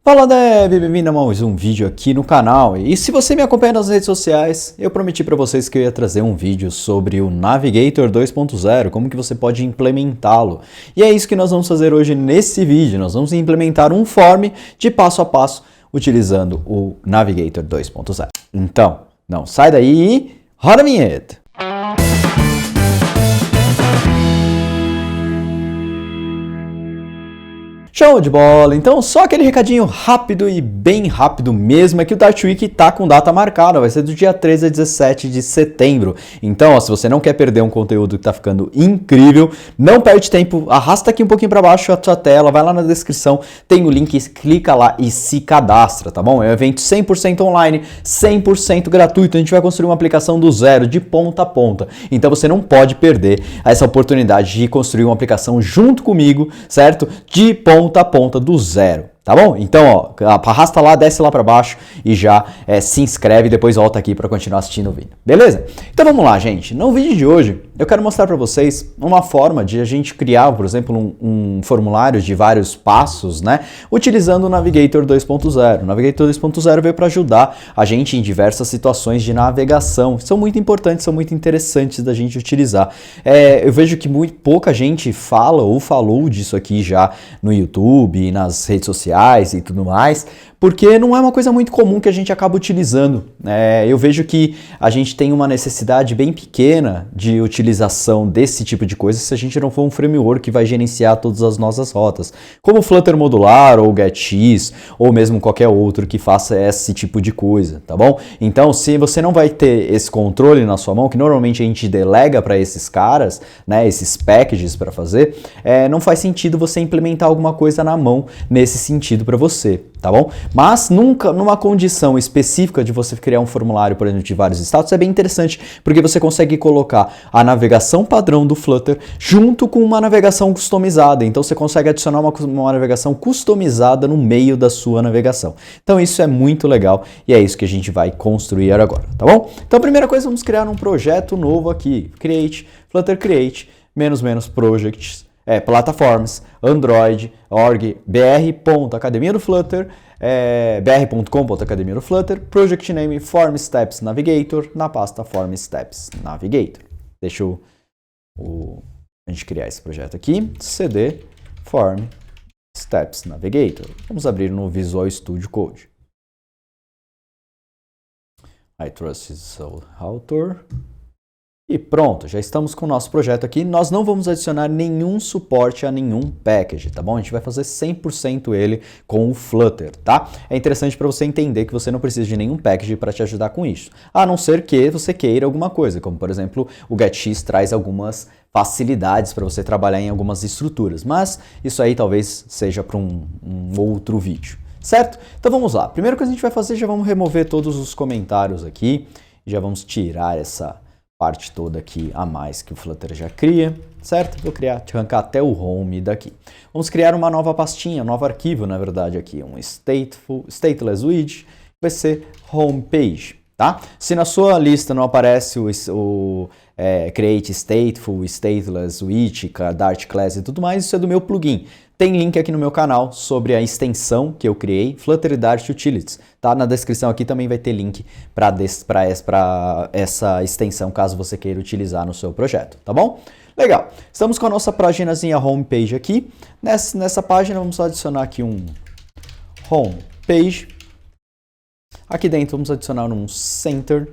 Fala Dev, bem-vindo a mais um vídeo aqui no canal. E se você me acompanha nas redes sociais, eu prometi para vocês que eu ia trazer um vídeo sobre o Navigator 2.0, como que você pode implementá-lo. E é isso que nós vamos fazer hoje nesse vídeo. Nós vamos implementar um form de passo a passo utilizando o Navigator 2.0. Então, não sai daí e roda a vinheta! Show de bola! Então, só aquele recadinho rápido e bem rápido mesmo é que o Dart Week tá com data marcada, vai ser do dia 13 a 17 de setembro. Então, ó, se você não quer perder um conteúdo que tá ficando incrível, não perde tempo, arrasta aqui um pouquinho para baixo a sua tela, vai lá na descrição, tem o link, clica lá e se cadastra, tá bom? É um evento 100% online, 100% gratuito, a gente vai construir uma aplicação do zero, de ponta a ponta. Então, você não pode perder essa oportunidade de construir uma aplicação junto comigo, certo? De ponta a ponta do zero, tá bom? Então, ó, arrasta lá, desce lá para baixo e já se inscreve e depois volta aqui para continuar assistindo o vídeo, beleza? Então vamos lá, gente. No vídeo de hoje, eu quero mostrar para vocês uma forma de a gente criar, por exemplo, um formulário de vários passos, né? Utilizando o Navigator 2.0. O Navigator 2.0 veio para ajudar a gente em diversas situações de navegação. São muito importantes, são muito interessantes da gente utilizar. Eu vejo que pouca gente fala ou falou disso aqui já no YouTube, nas redes sociais e tudo mais, porque não é uma coisa muito comum que a gente acaba utilizando. Eu vejo que a gente tem uma necessidade bem pequena de utilização desse tipo de coisa se a gente não for um framework que vai gerenciar todas as nossas rotas, como o Flutter Modular ou o GetX, ou mesmo qualquer outro que faça esse tipo de coisa, tá bom? Então, se você não vai ter esse controle na sua mão, que normalmente a gente delega para esses caras, né, esses packages para fazer, não faz sentido você implementar alguma coisa na mão nesse sentido para você, tá bom? Mas nunca, numa condição específica de você criar um formulário, por exemplo, de vários status, é bem interessante, porque você consegue colocar a navegação padrão do Flutter junto com uma navegação customizada. Então você consegue adicionar uma navegação customizada no meio da sua navegação. Então isso é muito legal e é isso que a gente vai construir agora, tá bom? Então a primeira coisa, vamos criar um projeto novo aqui. Create, Flutter Create, -- projects, plataformas, Android, org, br.academia do Flutter, br.com.academia do Flutter, project name Form Steps Navigator, na pasta Form Steps Navigator. Deixa a gente criar esse projeto aqui, cd Form Steps Navigator. Vamos abrir no Visual Studio Code. I trust is author. E pronto, já estamos com o nosso projeto aqui. Nós não vamos adicionar nenhum suporte a nenhum package, tá bom? A gente vai fazer 100% ele com o Flutter, tá? É interessante para você entender que você não precisa de nenhum package para te ajudar com isso. A não ser que você queira alguma coisa, como por exemplo, o GetX traz algumas facilidades para você trabalhar em algumas estruturas. Mas isso aí talvez seja para um outro vídeo, certo? Então vamos lá. Primeiro que a gente vai fazer, já vamos remover todos os comentários aqui. Já vamos tirar essa parte toda aqui a mais que o Flutter já cria, certo? Vou arrancar até o home daqui. Vamos criar uma nova pastinha, um novo arquivo, na verdade, aqui, um stateless widget, vai ser homepage, tá? Se na sua lista não aparece o create stateful, stateless widget, Dart class e tudo mais, isso é do meu plugin. Tem link aqui no meu canal sobre a extensão que eu criei, Flutter Dart Utilities. Tá? Na descrição aqui também vai ter link para essa extensão, caso você queira utilizar no seu projeto, tá bom? Legal. Estamos com a nossa paginazinha homepage aqui. Nessa página vamos adicionar aqui um homepage. Aqui dentro vamos adicionar um center.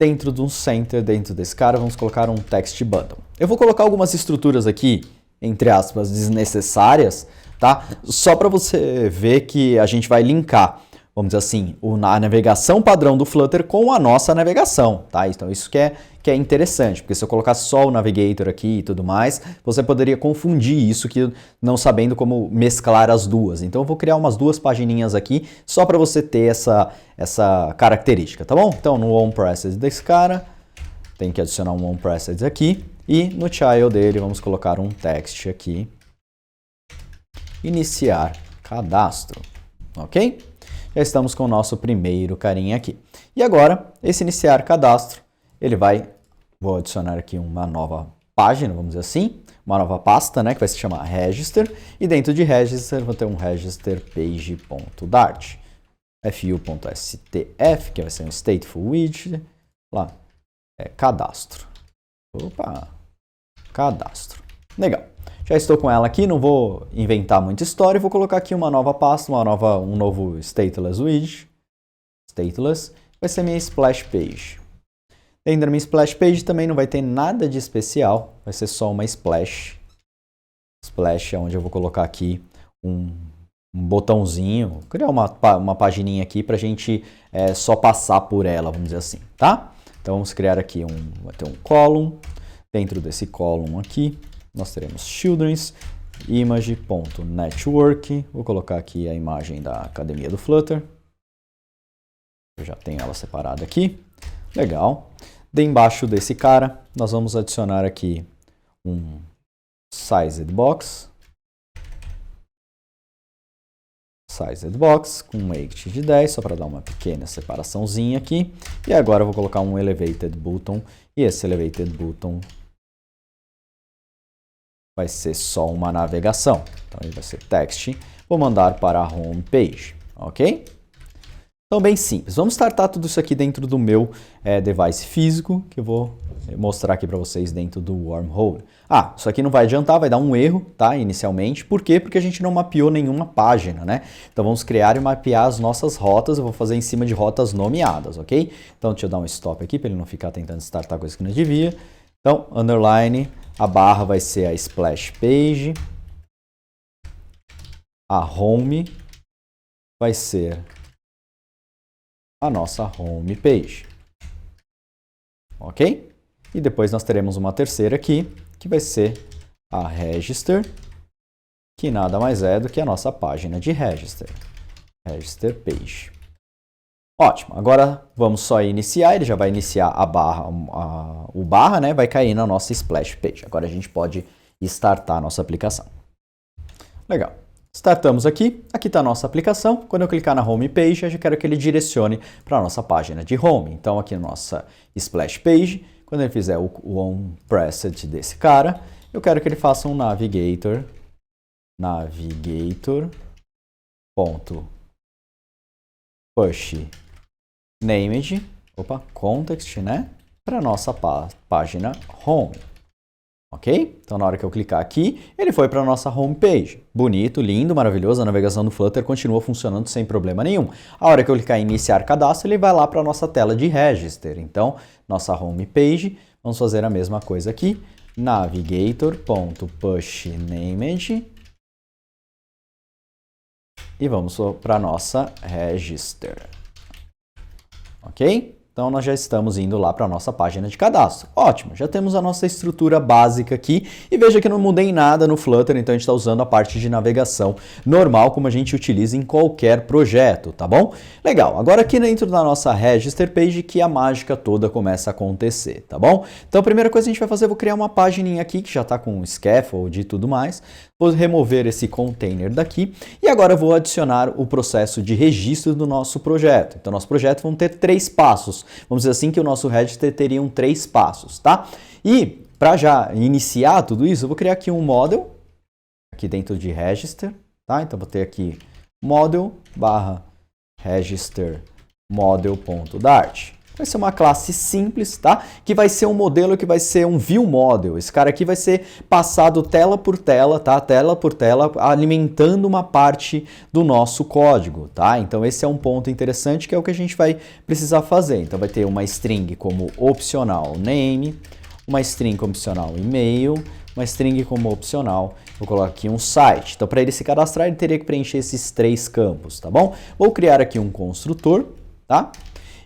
Dentro de um center, dentro desse cara, vamos colocar um text button. Eu vou colocar algumas estruturas aqui, entre aspas, desnecessárias, tá? Só para você ver que a gente vai linkar, vamos dizer assim, a navegação padrão do Flutter com a nossa navegação, tá? Então isso que é interessante, porque se eu colocasse só o Navigator aqui e tudo mais, você poderia confundir isso, não sabendo como mesclar as duas. Então eu vou criar umas duas pagininhas aqui, só para você ter essa característica, tá bom? Então no onPressed desse cara, tem que adicionar um onPressed aqui. E no child dele vamos colocar um text aqui, iniciar cadastro, ok? Já estamos com o nosso primeiro carinha aqui. E agora, esse iniciar cadastro, vou adicionar aqui uma nova página, vamos dizer assim, uma nova pasta, né, que vai se chamar register, e dentro de register vou ter um register page.dart, fu.stf, que vai ser um stateful widget, lá, cadastro. Opa, cadastro. Legal. Já estou com ela aqui, não vou inventar muita história, vou colocar aqui uma nova pasta, um novo stateless widget. Stateless vai ser minha splash page. Dentro da minha splash page também não vai ter nada de especial, vai ser só uma splash. Splash é onde eu vou colocar aqui um botãozinho, vou criar uma pagininha aqui para a gente só passar por ela, vamos dizer assim, tá? Então vamos criar aqui vai ter um column, dentro desse column aqui nós teremos children's image.network, vou colocar aqui a imagem da academia do Flutter, eu já tenho ela separada aqui, legal. Embaixo desse cara nós vamos adicionar aqui um sized box com um weight de 10, só para dar uma pequena separaçãozinha aqui. E agora eu vou colocar um elevated button, e esse elevated button vai ser só uma navegação. Então ele vai ser text, vou mandar para a home page, ok? Então bem simples, vamos startar tudo isso aqui dentro do meu device físico, que eu vou mostrar aqui para vocês dentro do Wormhole. Isso aqui não vai adiantar, vai dar um erro, tá, inicialmente. Por quê? Porque a gente não mapeou nenhuma página, né? Então vamos criar e mapear as nossas rotas, eu vou fazer em cima de rotas nomeadas, ok? Então deixa eu dar um stop aqui para ele não ficar tentando startar coisa que não devia. Então, underline, a barra vai ser a splash page, a home vai ser a nossa home page, ok? E depois nós teremos uma terceira aqui, que vai ser a register, que nada mais é do que a nossa página de register, register page. Ótimo, agora vamos só iniciar, ele já vai iniciar a barra, o barra, né, vai cair na nossa splash page. Agora a gente pode startar a nossa aplicação. Legal. Startamos aqui, aqui está a nossa aplicação. Quando eu clicar na home page, eu já quero que ele direcione para a nossa página de home. Então aqui na nossa splash page, quando ele fizer o on preset desse cara, eu quero que ele faça um navigator push named, context, né, para a nossa página home. Ok? Então, na hora que eu clicar aqui, ele foi para a nossa home page. Bonito, lindo, maravilhoso. A navegação do Flutter continua funcionando sem problema nenhum. A hora que eu clicar em iniciar cadastro, ele vai lá para a nossa tela de register. Então, nossa home page, vamos fazer a mesma coisa aqui. Navigator.pushNamed. E vamos para a nossa register. Ok? Então, nós já estamos indo lá para a nossa página de cadastro. Ótimo, já temos a nossa estrutura básica aqui. E veja que eu não mudei nada no Flutter, então a gente está usando a parte de navegação normal, como a gente utiliza em qualquer projeto, tá bom? Legal, agora aqui dentro da nossa register page que a mágica toda começa a acontecer, tá bom? Então, a primeira coisa que a gente vai fazer, eu vou criar uma página aqui que já está com scaffold e tudo mais. Vou remover esse container daqui e agora eu vou adicionar o processo de registro do nosso projeto. Então, nosso projeto vão ter 3 passos. Vamos dizer assim que o nosso register teria 3 passos, tá? E para já iniciar tudo isso, eu vou criar aqui um model, aqui dentro de register, tá? Então, vou ter aqui model /register model.dart. Vai ser uma classe simples, tá? Que vai ser um modelo que vai ser um view model. Esse cara aqui vai ser passado tela por tela, tá? Tela por tela, alimentando uma parte do nosso código, tá? Então esse é um ponto interessante que é o que a gente vai precisar fazer. Então vai ter uma string como opcional name, uma string como opcional e-mail, uma string como opcional, vou colocar aqui um site. Então para ele se cadastrar, ele teria que preencher esses 3 campos, tá bom? Vou criar aqui um construtor, tá?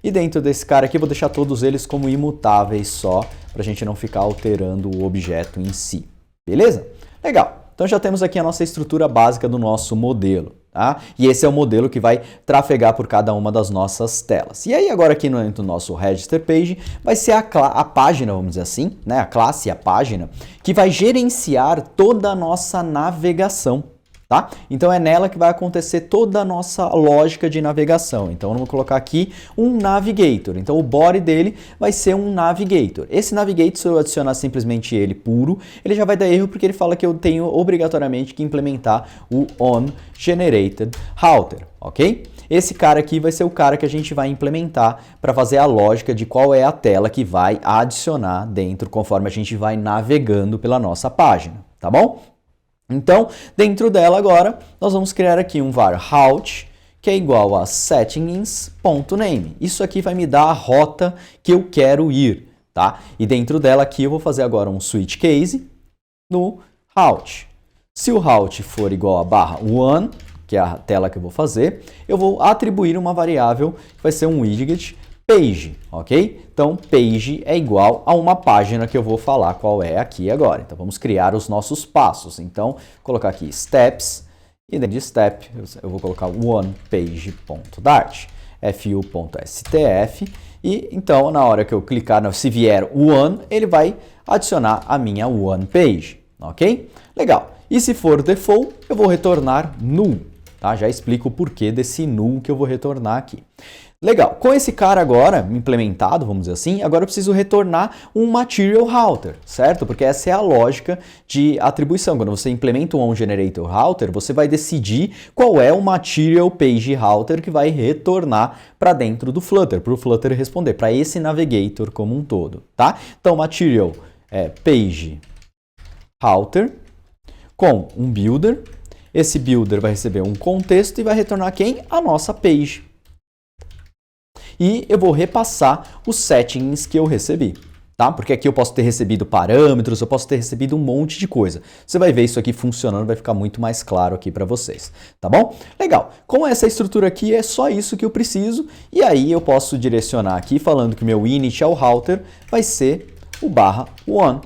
E dentro desse cara aqui, vou deixar todos eles como imutáveis só, para a gente não ficar alterando o objeto em si. Beleza? Legal. Então já temos aqui a nossa estrutura básica do nosso modelo, tá? E esse é o modelo que vai trafegar por cada uma das nossas telas. E aí agora aqui no nosso register page, vai ser a página, vamos dizer assim, né? A classe, a página, que vai gerenciar toda a nossa navegação. tá? Então é nela que vai acontecer toda a nossa lógica de navegação. Então eu vou colocar aqui um navigator. Então o body dele vai ser um navigator. Esse navigator, se eu adicionar simplesmente ele puro, ele já vai dar erro porque ele fala que eu tenho obrigatoriamente que implementar o onGenerated_router, ok? Esse cara aqui vai ser o cara que a gente vai implementar para fazer a lógica de qual é a tela que vai adicionar dentro conforme a gente vai navegando pela nossa página, tá bom? Então, dentro dela agora, nós vamos criar aqui um var route, que é igual a settings.name. Isso aqui vai me dar a rota que eu quero ir, tá? E dentro dela aqui eu vou fazer agora um switch case no route. Se o route for igual a /one, que é a tela que eu vou fazer, eu vou atribuir uma variável que vai ser um widget page, ok? Então, page é igual a uma página que eu vou falar qual é aqui agora. Então, vamos criar os nossos passos. Então, vou colocar aqui steps, e dentro de step eu vou colocar onepage.dart, fu.stf, e então, na hora que eu clicar, se vier one, ele vai adicionar a minha one page, ok? Legal. E se for default, eu vou retornar null, tá? Já explico o porquê desse null que eu vou retornar aqui. Legal, com esse cara agora implementado, vamos dizer assim, agora eu preciso retornar um Material Router, certo? Porque essa é a lógica de atribuição. Quando você implementa um onGenerated Router, você vai decidir qual é o Material Page Router que vai retornar para dentro do Flutter, para o Flutter responder, para esse navigator como um todo, tá? Então, Material Page Router com um builder. Esse builder vai receber um contexto e vai retornar quem? A nossa page. E eu vou repassar os settings que eu recebi, tá? Porque aqui eu posso ter recebido parâmetros, eu posso ter recebido um monte de coisa. Você vai ver isso aqui funcionando, vai ficar muito mais claro aqui para vocês, tá bom? Legal, com essa estrutura aqui é só isso que eu preciso, e aí eu posso direcionar aqui falando que meu initial router vai ser o /one,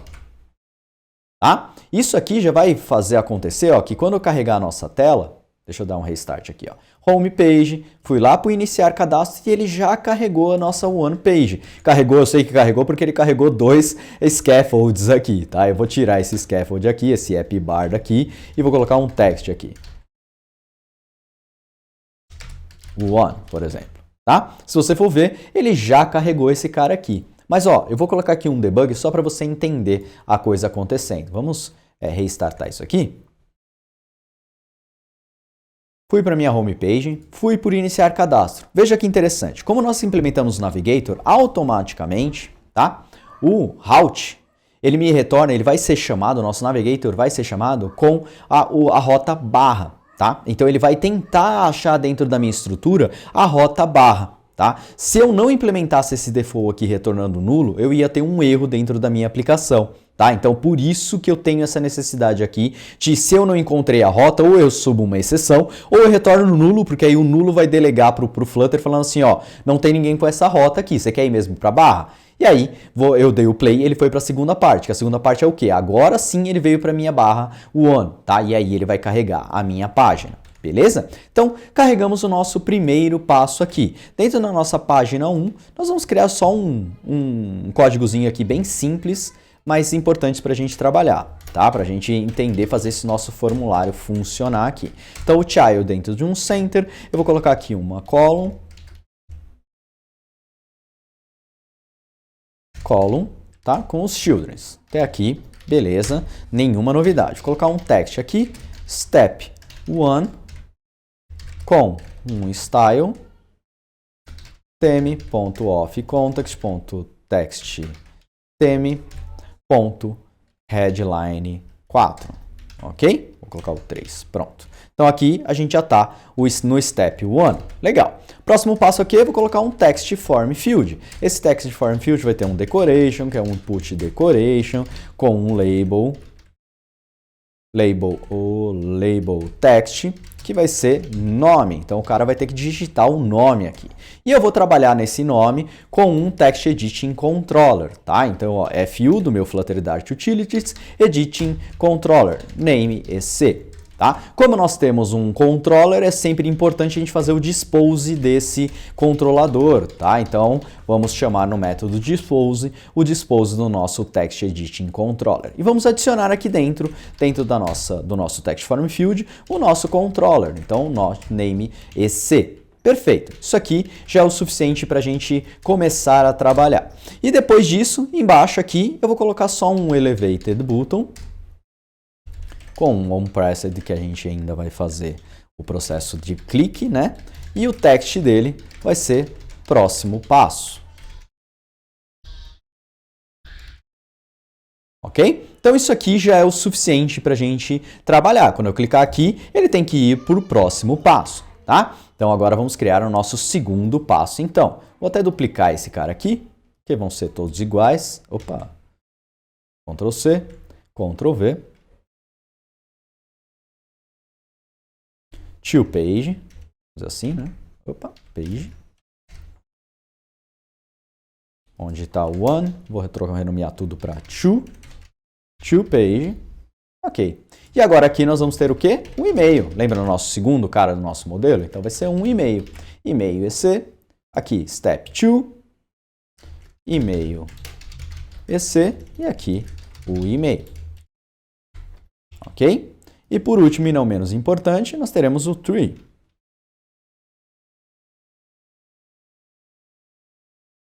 tá? Isso aqui já vai fazer acontecer, ó, que quando eu carregar a nossa tela, deixa eu dar um restart aqui, ó. Home page, fui lá para o iniciar cadastro e ele já carregou a nossa one page. Carregou, eu sei que carregou porque ele carregou 2 scaffolds aqui, tá? Eu vou tirar esse scaffold aqui, esse app bar daqui e vou colocar um text aqui. One, por exemplo, tá? Se você for ver, ele já carregou esse cara aqui. Mas ó, eu vou colocar aqui um debug só para você entender a coisa acontecendo. Vamos restartar isso aqui. Fui para minha homepage, fui por iniciar cadastro. Veja que interessante, como nós implementamos o Navigator, automaticamente, tá? O route, ele me retorna, ele vai ser chamado, o nosso Navigator vai ser chamado com a rota barra, tá? Então ele vai tentar achar dentro da minha estrutura a rota barra, tá? Se eu não implementasse esse default aqui retornando nulo, eu ia ter um erro dentro da minha aplicação. Tá? Então, por isso que eu tenho essa necessidade aqui de, se eu não encontrei a rota, ou eu subo uma exceção, ou eu retorno nulo, porque aí o nulo vai delegar para o Flutter falando assim, ó, não tem ninguém com essa rota aqui, você quer ir mesmo para a barra? E aí, eu dei o play, ele foi para a segunda parte, que a segunda parte é o quê? Agora sim ele veio para a minha barra one, tá? E aí ele vai carregar a minha página. Beleza? Então, carregamos o nosso primeiro passo aqui. Dentro da nossa página 1, nós vamos criar só um códigozinho aqui bem simples, mas importantes para a gente trabalhar, tá? Para a gente entender, fazer esse nosso formulário funcionar aqui. Então, o child dentro de um center, eu vou colocar aqui uma column, tá? Com os childrens. Até aqui, beleza, nenhuma novidade. Vou colocar um text aqui, step 1, com um style, theme.offContext.text theme.headline 4, ok? Vou colocar o 3, pronto. Então aqui a gente já está no step 1, legal. Próximo passo aqui eu vou colocar um text form field. Esse text form field vai ter um decoration, que é um input decoration, com um label text, que vai ser nome. Então o cara vai ter que digitar o nome aqui. E eu vou trabalhar nesse nome com um text editing controller, tá? Então, ó, FU do meu Flutter Dart Utilities, editing controller, name EC. Tá? Como nós temos um controller, é sempre importante a gente fazer o dispose desse controlador, tá? Então, vamos chamar no método dispose, o dispose do nosso text editing controller. E vamos adicionar aqui dentro do nosso text form field, o nosso controller. Então, name EC. Perfeito. Isso aqui já é o suficiente para a gente começar a trabalhar. E depois disso, embaixo aqui, eu vou colocar só um elevated button, com um onPressed que a gente ainda vai fazer o processo de clique, né? E o text dele vai ser próximo passo. Ok? Então isso aqui já é o suficiente para a gente trabalhar. Quando eu clicar aqui, ele tem que ir para o próximo passo, tá? Então agora vamos criar o nosso segundo passo. Então, vou até duplicar esse cara aqui, que vão ser todos iguais. Opa! Ctrl C, Ctrl V. To page, assim, né? Opa, page. Onde está o one, vou renomear tudo para to page. Ok. E agora aqui nós vamos ter o quê? Um e-mail. Lembra o nosso segundo cara do nosso modelo? Então vai ser um e-mail. E-mail EC, aqui step 2, e-mail EC e aqui o e-mail. Ok? E por último, e não menos importante, nós teremos o tree.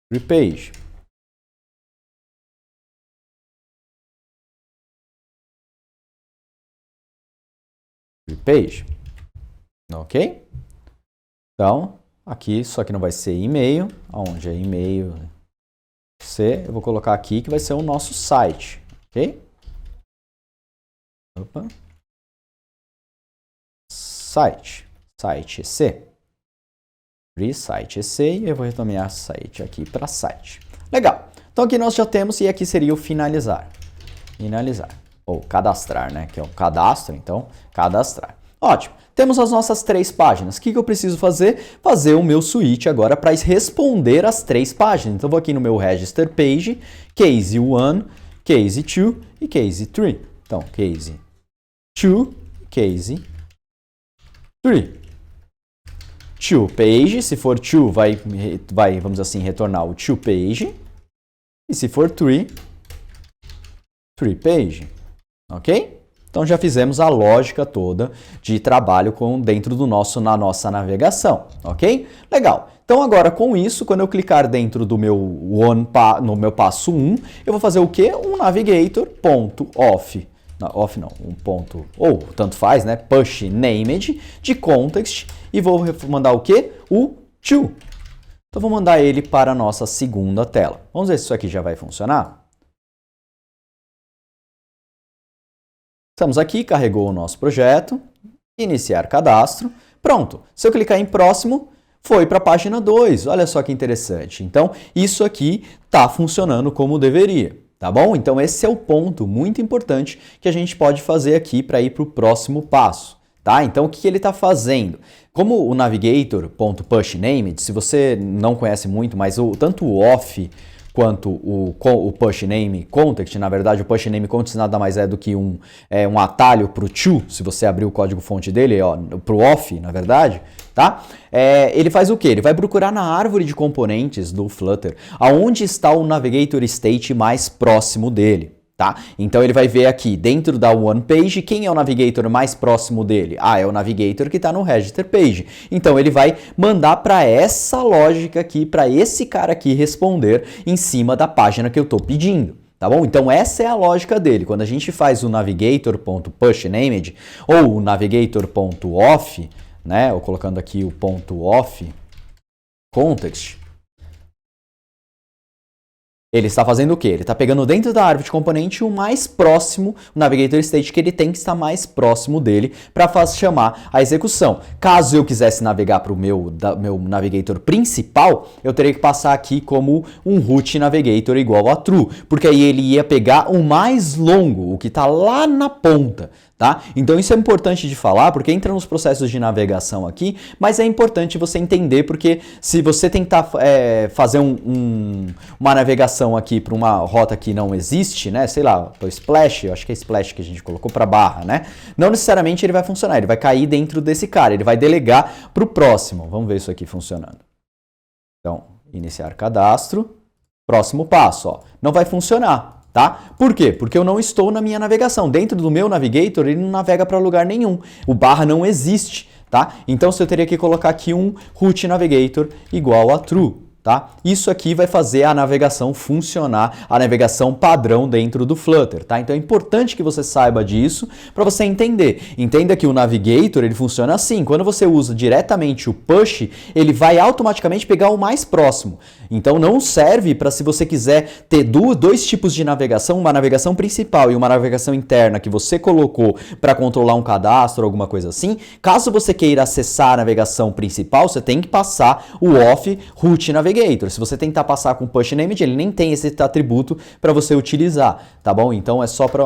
Tree page. Tree page. Ok? Então, aqui, só que não vai ser e-mail. Onde é e-mail? Eu vou colocar aqui que vai ser o nosso site. Ok? Opa. Site EC, site EC, e eu vou renomear site aqui para site. Legal, então aqui nós já temos, e aqui seria o finalizar, ou cadastrar, né, que é o cadastro, então cadastrar. Ótimo, temos as nossas 3 páginas. O que eu preciso fazer? Fazer o meu switch agora para responder as 3 páginas. Então vou aqui no meu register page, case 1, case 2 e case 3. Então, case 2, case 3. To page, se for to, vai, vamos dizer assim, retornar o to page. E se for 3 page. Ok? Então já fizemos a lógica toda de trabalho dentro na nossa navegação. Ok? Legal. Então agora com isso, quando eu clicar dentro do no meu passo 1, eu vou fazer o quê? Um navigator.off. Off não, um ponto, ou tanto faz, né? Push named de context e vou mandar o quê? O to. Então vou mandar ele para a nossa segunda tela. Vamos ver se isso aqui já vai funcionar. Estamos aqui, carregou o nosso projeto, iniciar cadastro, pronto. Se eu clicar em próximo, foi para a página 2, olha só que interessante. Então isso aqui está funcionando como deveria. Tá bom? Então esse é o ponto muito importante que a gente pode fazer aqui para ir para o próximo passo. Tá? Então o que ele está fazendo? Como o navigator.pushNamed, se você não conhece muito, mas tanto o off quanto o pushname context, na verdade o pushname context nada mais é do que um atalho para o to, se você abrir o código fonte dele, para o off, na verdade, tá? Ele faz o quê? Ele vai procurar na árvore de componentes do Flutter, aonde está o navigator state mais próximo dele. Tá? Então ele vai ver aqui dentro da one page quem é o navigator mais próximo dele. É o navigator que está no register page. Então ele vai mandar para essa lógica aqui, para esse cara aqui responder em cima da página que eu estou pedindo. Tá bom? Então essa é a lógica dele. Quando a gente faz o navigator.pushNamed ou o navigator.off, né? Ou colocando aqui o .off context, ele está fazendo o quê? Ele está pegando dentro da árvore de componente o mais próximo, o navigator state que ele tem que estar mais próximo dele para chamar a execução. Caso eu quisesse navegar para o meu navigator principal, eu teria que passar aqui como um root navigator igual a true, porque aí ele ia pegar o mais longo, o que está lá na ponta. Tá? Então isso é importante de falar, porque entra nos processos de navegação aqui, mas é importante você entender, porque se você tentar fazer uma navegação navegação aqui para uma rota que não existe, né? Sei lá, o splash, eu acho que é splash que a gente colocou para barra, né? Não necessariamente ele vai funcionar, ele vai cair dentro desse cara, ele vai delegar para o próximo. Vamos ver isso aqui funcionando. Então, iniciar cadastro, próximo passo, ó. Não vai funcionar, tá? Por quê? Porque eu não estou na minha navegação. Dentro do meu navigator, ele não navega para lugar nenhum. O barra não existe, tá? Então, eu teria que colocar aqui um root navigator igual a true. Tá? Isso aqui vai fazer a navegação funcionar, a navegação padrão dentro do Flutter, tá? Então é importante que você saiba disso para você entender. Entenda que o Navigator ele funciona assim, quando você usa diretamente o push, ele vai automaticamente pegar o mais próximo. Então não serve para se você quiser ter dois tipos de navegação, uma navegação principal e uma navegação interna que você colocou para controlar um cadastro ou alguma coisa assim. Caso você queira acessar a navegação principal, você tem que passar o off root navigator. Se você tentar passar com push named, ele nem tem esse atributo para você utilizar, tá bom? Então é só para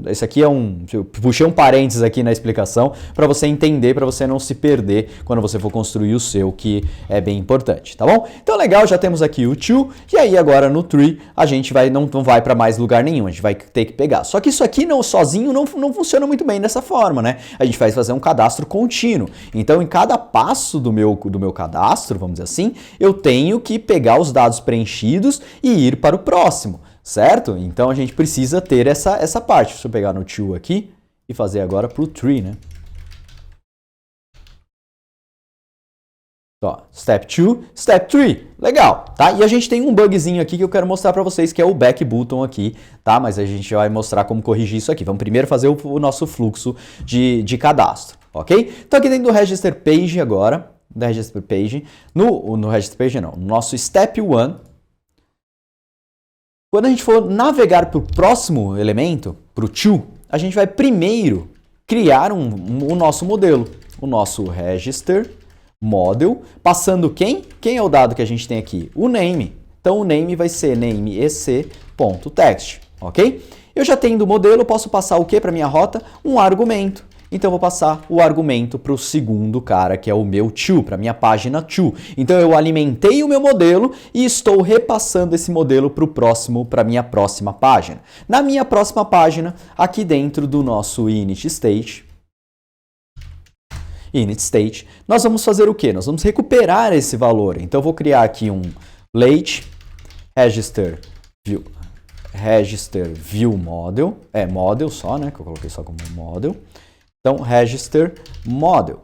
esse aqui é eu puxei um parênteses aqui na explicação para você entender, para você não se perder quando você for construir o seu, que é bem importante, tá bom? Então legal, já temos aqui o to, e aí agora no tree a gente não vai para mais lugar nenhum, a gente vai ter que pegar. Só que isso aqui sozinho não funciona muito bem dessa forma, né? A gente vai fazer um cadastro contínuo. Então em cada passo do meu cadastro, vamos dizer assim, eu tenho que pegar os dados preenchidos e ir para o próximo, certo? Então a gente precisa ter essa parte. Deixa eu pegar no to aqui e fazer agora para o tree, né? Ó, step 2, step 3, legal, tá? E a gente tem um bugzinho aqui que eu quero mostrar para vocês, que é o back button aqui, tá? Mas a gente vai mostrar como corrigir isso aqui. Vamos primeiro fazer o nosso fluxo de cadastro, ok? Então aqui dentro do register page agora, no register page não, no nosso step 1, quando a gente for navegar para o próximo elemento, para o to, a gente vai primeiro criar o nosso modelo, o nosso register model, passando quem? Quem é o dado que a gente tem aqui? O name. Então o name vai ser name.ec.text, ok? Eu já tendo o modelo, eu posso passar o que para minha rota? Um argumento. Então eu vou passar o argumento para o segundo cara, que é o meu to, para a minha página to. Então eu alimentei o meu modelo e estou repassando esse modelo para a minha próxima página. Na minha próxima página, aqui dentro do nosso init state, nós vamos fazer o quê? Nós vamos recuperar esse valor. Então eu vou criar aqui um late register view model, model só, né, que eu coloquei só como model. Então, register model,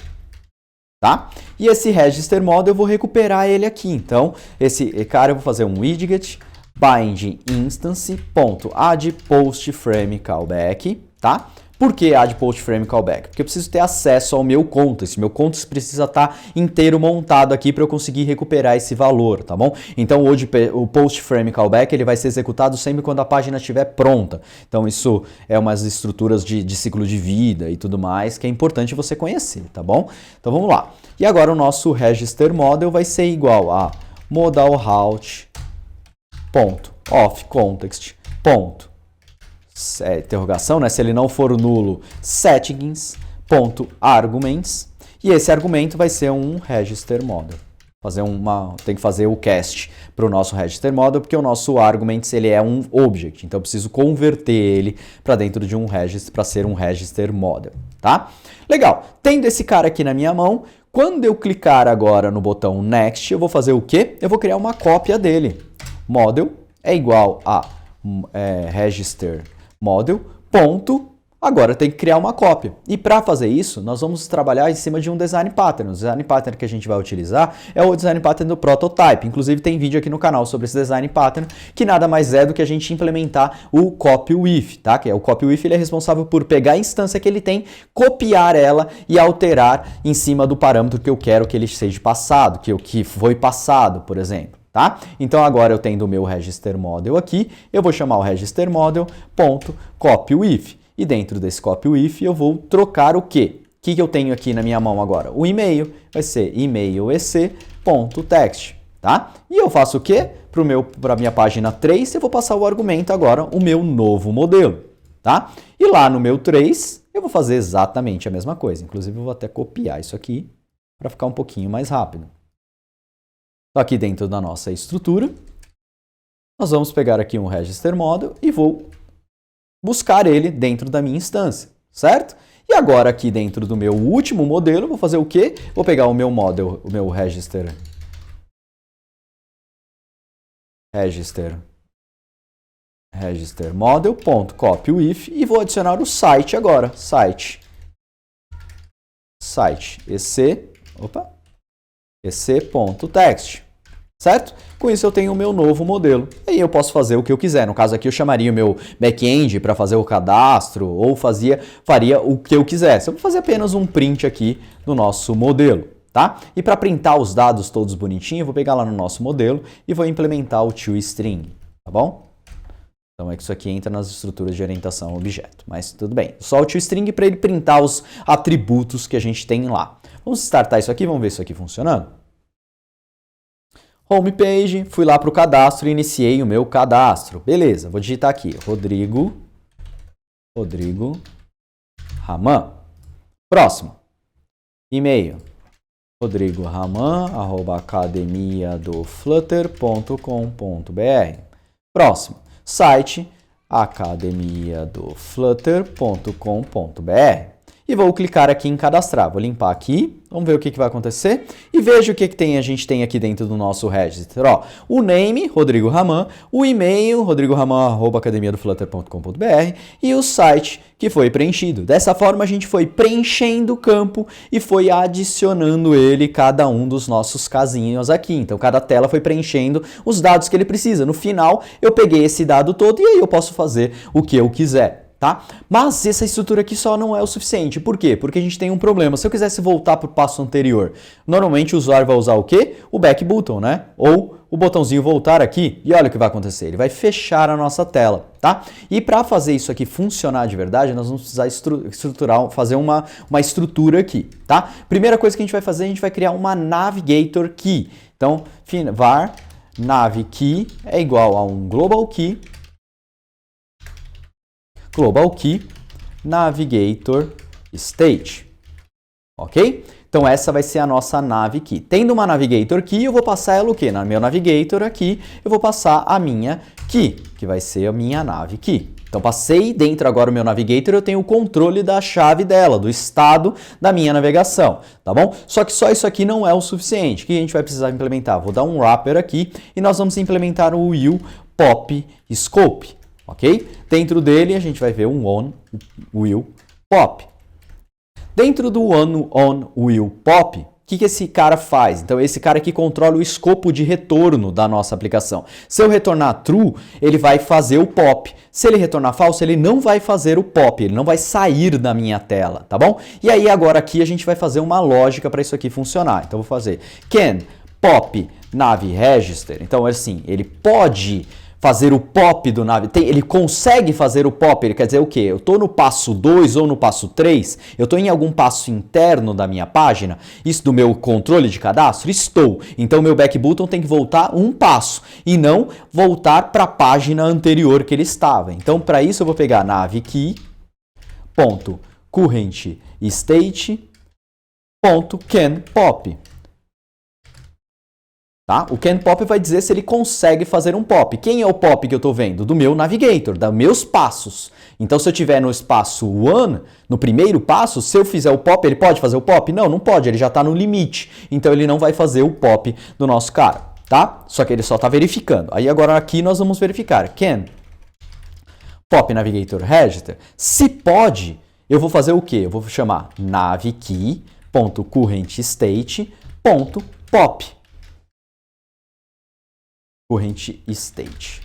tá? E esse register model eu vou recuperar ele aqui. Então, esse cara eu vou fazer um widget bind instance.add post frame callback, tá? Por que add post frame callback? Porque eu preciso ter acesso ao meu context. Meu context precisa estar inteiro montado aqui para eu conseguir recuperar esse valor, tá bom? Então hoje o post frame callback ele vai ser executado sempre quando a página estiver pronta. Então isso é umas estruturas de ciclo de vida e tudo mais que é importante você conhecer, tá bom? Então vamos lá. E agora o nosso register model vai ser igual a modal route.offContext. Interrogação, né? Se ele não for o nulo, settings.arguments, e esse argumento vai ser um register model. Tem que fazer o cast para o nosso register model, porque o nosso arguments ele é um object, então eu preciso converter ele para dentro de um register para ser um register model, tá? Legal. Tendo esse cara aqui na minha mão, quando eu clicar agora no botão next, eu vou fazer o quê? Eu vou criar uma cópia dele. Model é igual a register model, ponto, agora tem que criar uma cópia. E para fazer isso, nós vamos trabalhar em cima de um design pattern. O design pattern que a gente vai utilizar é o design pattern do prototype. Inclusive tem vídeo aqui no canal sobre esse design pattern, que nada mais é do que a gente implementar o copy with, tá? Que é o copy with, ele é responsável por pegar a instância que ele tem, copiar ela e alterar em cima do parâmetro que eu quero que ele seja passado, que foi passado, por exemplo. Tá? Então agora eu tendo o meu register model aqui, eu vou chamar o register model.copyWith. E dentro desse copyWith eu vou trocar o quê? O que eu tenho aqui na minha mão agora? O e-mail vai ser emailec.text, tá? E eu faço o quê? Para a minha página 3, eu vou passar o argumento agora, o meu novo modelo, tá? E lá no meu 3, eu vou fazer exatamente a mesma coisa. Inclusive eu vou até copiar isso aqui para ficar um pouquinho mais rápido. Aqui dentro da nossa estrutura, Nós vamos pegar aqui um register model e vou buscar ele dentro da minha instância, certo? E agora aqui dentro do meu último modelo, vou fazer o quê? Vou pegar o meu model, o meu register model.copyWith e vou adicionar o site agora, site ec.text, certo? Com isso eu tenho o meu novo modelo. Aí eu posso fazer o que eu quiser. No caso aqui eu chamaria o meu back-end para fazer o cadastro ou faria o que eu quisesse. Eu vou fazer apenas um print aqui do nosso modelo, tá? E para printar os dados todos bonitinhos, eu vou pegar lá no nosso modelo e vou implementar o toString, tá bom? Então é que isso aqui entra nas estruturas de orientação a objeto, mas tudo bem. Só o toString para ele printar os atributos que a gente tem lá. Vamos startar isso aqui, vamos ver isso aqui funcionando. Homepage, fui lá para o cadastro e iniciei o meu cadastro. Beleza, vou digitar aqui, Rodrigo Raman. Próximo, e-mail, rodrigoraman@academiadoflutter.com.br. Próximo, site, academiadoflutter.com.br. E vou clicar aqui em cadastrar. Vou limpar aqui, vamos ver o que vai acontecer. E veja o que a gente tem aqui dentro do nosso register. Ó, o name, Rodrigo Raman, o e-mail, rodrigoraman@academiadoflutter.com.br e o site que foi preenchido. Dessa forma a gente foi preenchendo o campo e foi adicionando ele cada um dos nossos casinhos aqui. Então cada tela foi preenchendo os dados que ele precisa. No final eu peguei esse dado todo e aí eu posso fazer o que eu quiser. Tá? Mas essa estrutura aqui só não é o suficiente. Por quê? Porque a gente tem um problema. Se eu quisesse voltar para o passo anterior, normalmente o usuário vai usar o quê? O back button, né? Ou o botãozinho voltar aqui. E olha o que vai acontecer. Ele vai fechar a nossa tela, tá? E para fazer isso aqui funcionar de verdade, nós vamos precisar fazer uma estrutura aqui, tá? Primeira coisa que a gente vai fazer, a gente vai criar uma navigator key. Então, var nav key é igual a um global key navigator state, ok? Então essa vai ser a nossa nav key. Tendo uma navigator key, eu vou passar ela o quê? No meu navigator aqui, eu vou passar a minha key, que vai ser a minha nav key. Então passei dentro agora do meu navigator, eu tenho o controle da chave dela, do estado da minha navegação, tá bom? Só que só isso aqui não é o suficiente. O que a gente vai precisar implementar? Vou dar um wrapper aqui e nós vamos implementar o will pop scope. Ok? Dentro dele a gente vai ver um on will pop. Dentro do on will pop, o que esse cara faz? Então esse cara aqui controla o escopo de retorno da nossa aplicação. Se eu retornar true, ele vai fazer o pop. Se ele retornar falso, ele não vai fazer o pop, ele não vai sair da minha tela, tá bom? E aí agora aqui a gente vai fazer uma lógica para isso aqui funcionar. Então eu vou fazer can pop nav register. Então assim, ele pode fazer o pop do nav, ele consegue fazer o pop, ele quer dizer o quê? Eu estou no passo 2 ou no passo 3, eu estou em algum passo interno da minha página, isso do meu controle de cadastro? Estou. Então meu back button tem que voltar um passo e não voltar para a página anterior que ele estava. Então para isso eu vou pegar navkey.currentstate.canPop. Tá? O canPop vai dizer se ele consegue fazer um pop. Quem é o pop que eu estou vendo? Do meu navigator, dos meus passos. Então, se eu estiver no espaço 1, no primeiro passo, se eu fizer o pop, ele pode fazer o pop? Não, não pode, ele já está no limite. Então, ele não vai fazer o pop do nosso cara, tá? Só que ele só está verificando. Aí, agora aqui nós vamos verificar. Can pop navigator register. Se pode, eu vou fazer o quê? Eu vou chamar navkey.currentstate.pop. Current state.pop.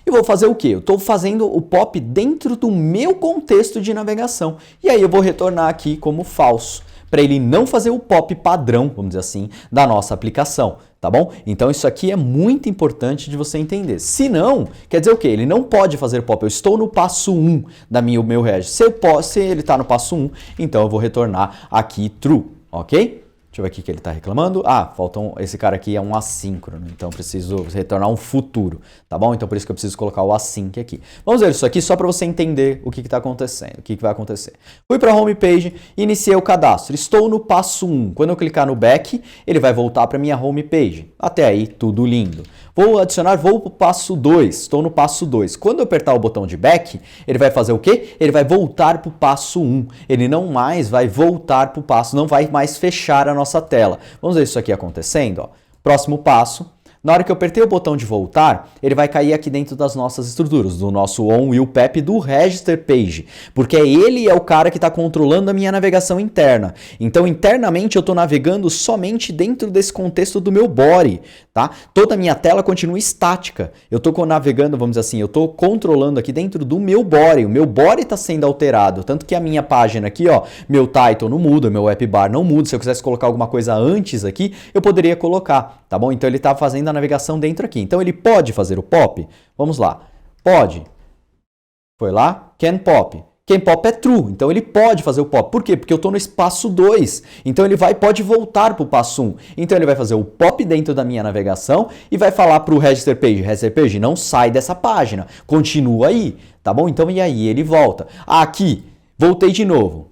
E vou fazer o quê? Eu estou fazendo o pop dentro do meu contexto de navegação. E aí eu vou retornar aqui como falso, para ele não fazer o pop padrão, vamos dizer assim, da nossa aplicação, tá bom? Então isso aqui é muito importante de você entender. Se não, quer dizer o quê? Ele não pode fazer pop. Eu estou no passo 1 da meu registro. Se ele está no passo 1, então eu vou retornar aqui true, ok? Deixa Deixa eu ver aqui que ele está reclamando. Esse cara aqui é um assíncrono, então preciso retornar um futuro, tá bom? Então por isso que eu preciso colocar o async aqui. Vamos ver isso aqui só para você entender o que está acontecendo, o que vai acontecer. Fui para a homepage, iniciei o cadastro. Estou no passo 1. Quando eu clicar no back, ele vai voltar para minha homepage. Até aí, tudo lindo. Vou adicionar, vou para o passo 2. Estou no passo 2. Quando eu apertar o botão de back, ele vai fazer o quê? Ele vai voltar para o passo 1. Ele não mais vai voltar para o passo, não vai mais fechar a nossa tela. Vamos ver isso aqui acontecendo. Ó. Próximo passo. Na hora que eu apertei o botão de voltar, ele vai cair aqui dentro das nossas estruturas, do nosso onWillPap do Register Page, porque ele é o cara que está controlando a minha navegação interna. Então, internamente, eu estou navegando somente dentro desse contexto do meu body, tá? Toda a minha tela continua estática. Eu estou navegando, vamos dizer assim, eu estou controlando aqui dentro do meu body. O meu body está sendo alterado, tanto que a minha página aqui, ó, meu title não muda, meu web bar não muda. Se eu quisesse colocar alguma coisa antes aqui, eu poderia colocar, tá bom? Então, ele está fazendo a navegação dentro aqui. Então ele pode fazer o pop? Vamos lá. Pode. Foi lá. Can pop. Can pop é true. Então ele pode fazer o pop. Por quê? Porque eu estou no espaço 2. Então ele pode voltar para o passo 1. Então ele vai fazer o pop dentro da minha navegação e vai falar para o Register Page. Register Page, não sai dessa página. Continua aí. Tá bom? Então e aí ele volta. Aqui. Voltei de novo.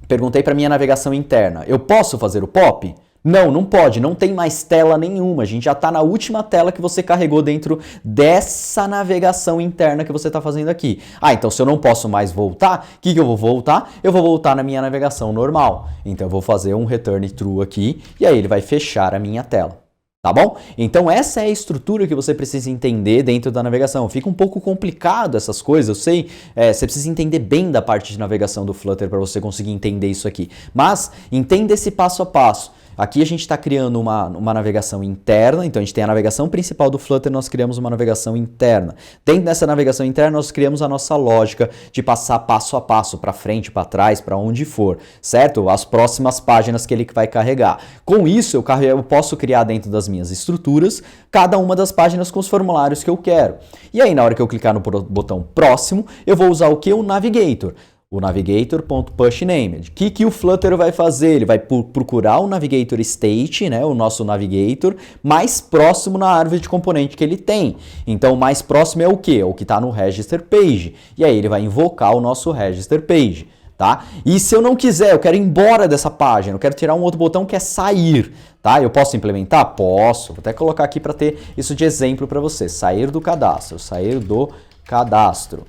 Perguntei para minha navegação interna. Eu posso fazer o pop? Não, não pode, não tem mais tela nenhuma, a gente já está na última tela que você carregou dentro dessa navegação interna que você está fazendo aqui. Então se eu não posso mais voltar, o que eu vou voltar? Eu vou voltar na minha navegação normal. Então eu vou fazer um return true aqui e aí ele vai fechar a minha tela. Tá bom? Então essa é a estrutura que você precisa entender dentro da navegação. Fica um pouco complicado essas coisas, eu sei, você precisa entender bem da parte de navegação do Flutter para você conseguir entender isso aqui. Mas entenda esse passo a passo. Aqui a gente está criando uma navegação interna, então a gente tem a navegação principal do Flutter, nós criamos uma navegação interna. Dentro dessa navegação interna nós criamos a nossa lógica de passar passo a passo, para frente, para trás, para onde for, certo? As próximas páginas que ele vai carregar. Com isso eu posso criar dentro das minhas estruturas cada uma das páginas com os formulários que eu quero. E aí na hora que eu clicar no botão próximo, eu vou usar o que? O Navigator. O navigator.pushNamed. O que o Flutter vai fazer? Ele vai procurar o navigator state, né, o nosso navigator, mais próximo na árvore de componente que ele tem. Então, o mais próximo é o quê? É o que está no register page. E aí ele vai invocar o nosso register page. Tá? E se eu não quiser, eu quero ir embora dessa página, eu quero tirar um outro botão que é sair. Tá? Eu posso implementar? Posso. Vou até colocar aqui para ter isso de exemplo para você. Sair do cadastro. Sair do cadastro.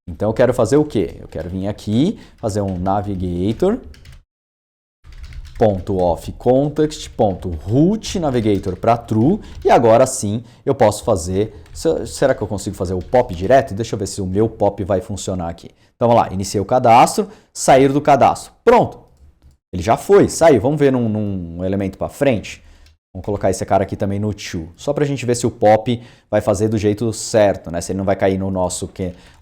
Então eu quero fazer o quê? Eu quero vir aqui, fazer um navigator.offContext.root navigator para true e agora sim eu posso fazer, será que eu consigo fazer o pop direto? Deixa eu ver se o meu pop vai funcionar aqui. Então vamos lá, iniciei o cadastro, sair do cadastro. Pronto, ele já foi, saiu. Vamos ver num elemento para frente. Vamos colocar esse cara aqui também no to, só para a gente ver se o pop vai fazer do jeito certo, né? Se ele não vai cair no nosso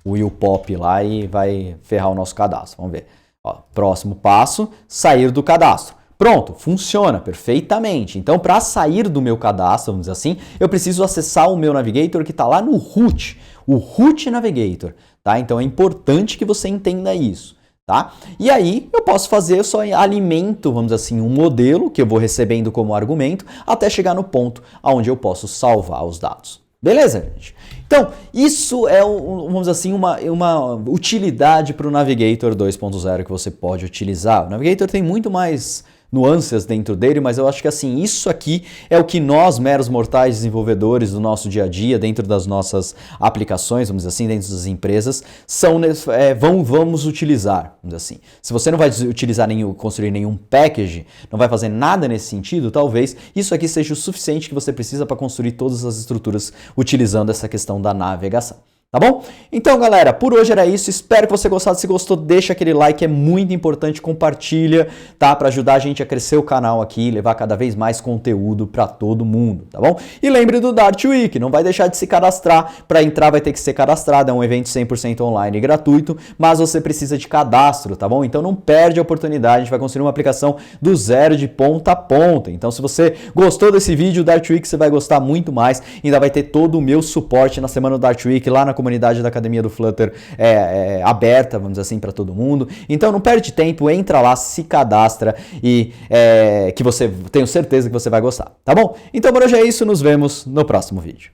will pop lá e vai ferrar o nosso cadastro. Vamos ver. Ó, próximo passo, sair do cadastro. Pronto, funciona perfeitamente. Então, para sair do meu cadastro, vamos dizer assim, eu preciso acessar o meu navigator que está lá no root, o root navigator, tá? Então, é importante que você entenda isso. Tá? E aí eu posso fazer, eu só alimento, vamos dizer assim, um modelo que eu vou recebendo como argumento até chegar no ponto onde eu posso salvar os dados. Beleza, gente? Então, isso é, vamos dizer assim, uma utilidade para o Navigator 2.0 que você pode utilizar. O Navigator tem muito mais nuances dentro dele, mas eu acho que assim, isso aqui é o que nós, meros mortais desenvolvedores do nosso dia a dia, dentro das nossas aplicações, vamos dizer assim, dentro das empresas, vamos utilizar, vamos dizer assim. Se você não vai utilizar construir nenhum package, não vai fazer nada nesse sentido, talvez isso aqui seja o suficiente que você precisa para construir todas as estruturas utilizando essa questão da navegação. Tá bom? Então, galera, por hoje era isso. Espero que você gostasse. Se gostou, deixa aquele like, é muito importante. Compartilha, tá? Para ajudar a gente a crescer o canal aqui e levar cada vez mais conteúdo para todo mundo, tá bom? E lembre do Dart Week, não vai deixar de se cadastrar. Para entrar vai ter que ser cadastrado, é um evento 100% online e gratuito, mas você precisa de cadastro, tá bom? Então não perde a oportunidade, a gente vai construir uma aplicação do zero de ponta a ponta. Então se você gostou desse vídeo, o Dart Week você vai gostar muito mais. Ainda vai ter todo o meu suporte na semana do Dart Week lá na comunidade da Academia do Flutter é aberta, vamos dizer assim, para todo mundo. Então não perde tempo, entra lá, se cadastra e tenho certeza que você vai gostar, tá bom? Então por hoje é isso, nos vemos no próximo vídeo.